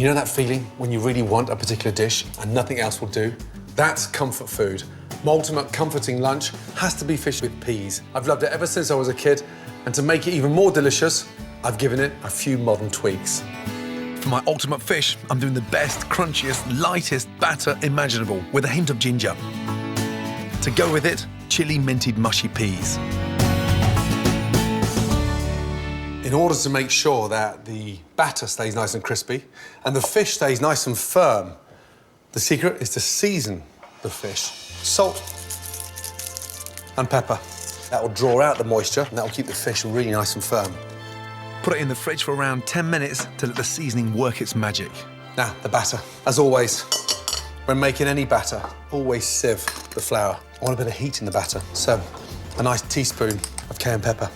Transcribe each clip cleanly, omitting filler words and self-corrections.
You know that feeling when you really want a particular dish and nothing else will do? That's comfort food. My ultimate comforting lunch has to be fish with peas. I've loved it ever since I was a kid, and to make it even more delicious, I've given it a few modern tweaks. For my ultimate fish, I'm doing the best, crunchiest, lightest batter imaginable with a hint of ginger. To go with it, chili minted mushy peas. In order to make sure that the batter stays nice and crispy and the fish stays nice and firm, the secret is to season the fish. Salt and pepper. That will draw out the moisture and that will keep the fish really nice and firm. Put it in the fridge for around 10 minutes to let the seasoning work its magic. Now, the batter. As always, when making any batter, always sieve the flour. I want a bit of heat in the batter, so a nice teaspoon of cayenne pepper.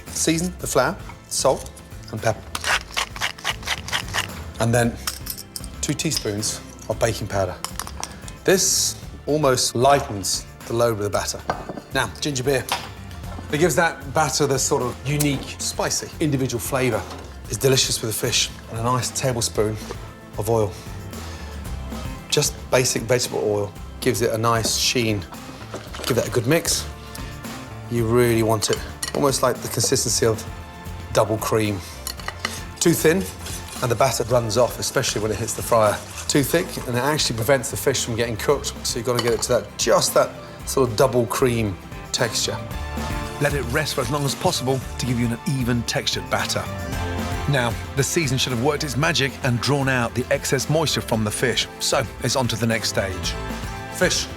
Season the flour, salt and pepper. And then 2 teaspoons of baking powder. This almost lightens the load of the batter. Now, ginger beer. It gives that batter this sort of unique, spicy, individual flavour. It's delicious with the fish. And a nice tablespoon of oil. Just basic vegetable oil gives it a nice sheen. Give that a good mix. You really want it. Almost like the consistency of double cream. Too thin, and the batter runs off, especially when it hits the fryer. Too thick, and it actually prevents the fish from getting cooked. So you've got to get it to just that sort of double cream texture. Let it rest for as long as possible to give you an even textured batter. Now, the season should have worked its magic and drawn out the excess moisture from the fish. So it's on to the next stage. Fish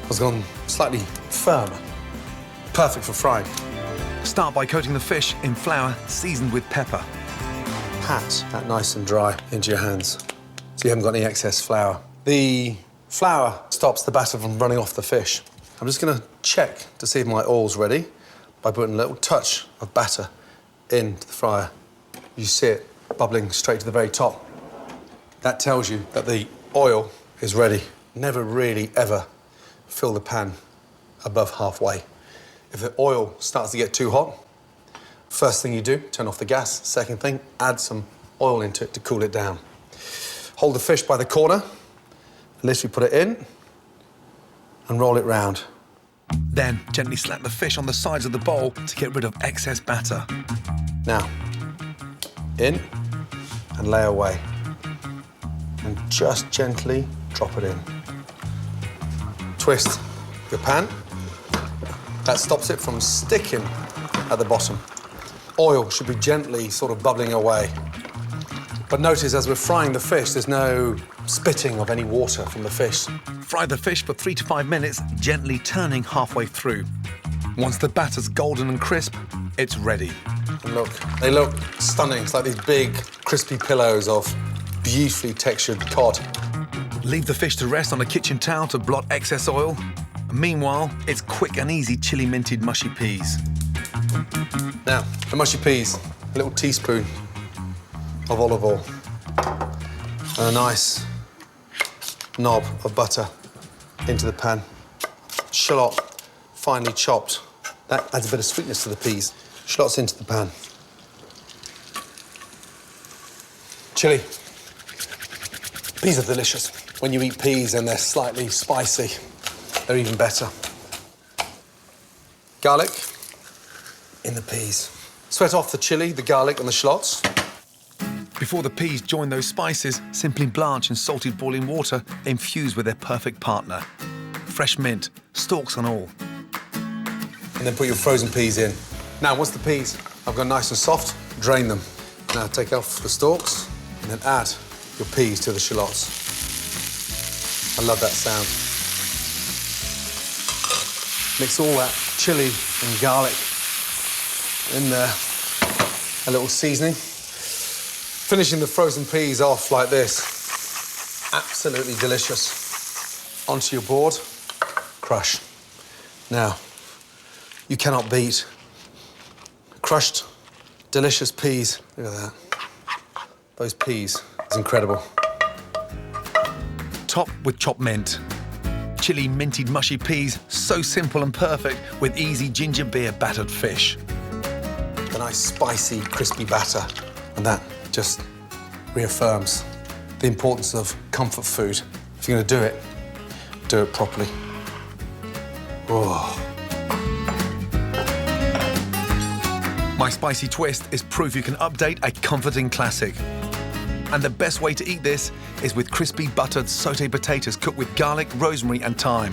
has gone slightly firmer. Perfect for frying. Start by coating the fish in flour seasoned with pepper. Pat that nice and dry into your hands so you haven't got any excess flour. The flour stops the batter from running off the fish. I'm just going to check to see if my oil's ready by putting a little touch of batter into the fryer. You see it bubbling straight to the very top. That tells you that the oil is ready. Never really ever fill the pan above halfway. If the oil starts to get too hot, first thing you do, turn off the gas. Second thing, add some oil into it to cool it down. Hold the fish by the corner, literally put it in, and roll it round. Then gently slap the fish on the sides of the bowl to get rid of excess batter. Now, in and lay away. And just gently drop it in. Twist your pan. That stops it from sticking at the bottom. Oil should be gently sort of bubbling away. But notice as we're frying the fish, there's no spitting of any water from the fish. Fry the fish for 3 to 5 minutes, gently turning halfway through. Once the batter's golden and crisp, it's ready. And look, they look stunning. It's like these big, crispy pillows of beautifully textured cod. Leave the fish to rest on a kitchen towel to blot excess oil. Meanwhile, it's quick and easy chili minted mushy peas. Now, the mushy peas, a little teaspoon of olive oil and a nice knob of butter into the pan. Shallot, finely chopped. That adds a bit of sweetness to the peas. Shallots into the pan. Chilli. Peas are delicious. When you eat peas and they're slightly spicy, they're even better. Garlic in the peas. Sweat off the chilli, the garlic and the shallots. Before the peas join those spices, simply blanch in salted boiling water, infused with their perfect partner. Fresh mint, stalks and all. And then put your frozen peas in. Now, once the peas have gone nice and soft, drain them. Now take off the stalks and then add your peas to the shallots. I love that sound. Mix all that chilli and garlic in there. A little seasoning. Finishing the frozen peas off like this. Absolutely delicious. Onto your board, crush. Now, you cannot beat crushed, delicious peas. Look at that. Those peas, it's incredible. Top with chopped mint. Chili minted mushy peas, so simple and perfect with easy ginger beer battered fish. A nice spicy, crispy batter. And that just reaffirms the importance of comfort food. If you're going to do it properly. Oh. My spicy twist is proof you can update a comforting classic. And the best way to eat this is with crispy buttered sauté potatoes cooked with garlic, rosemary and thyme,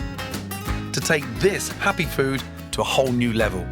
to take this happy food to a whole new level.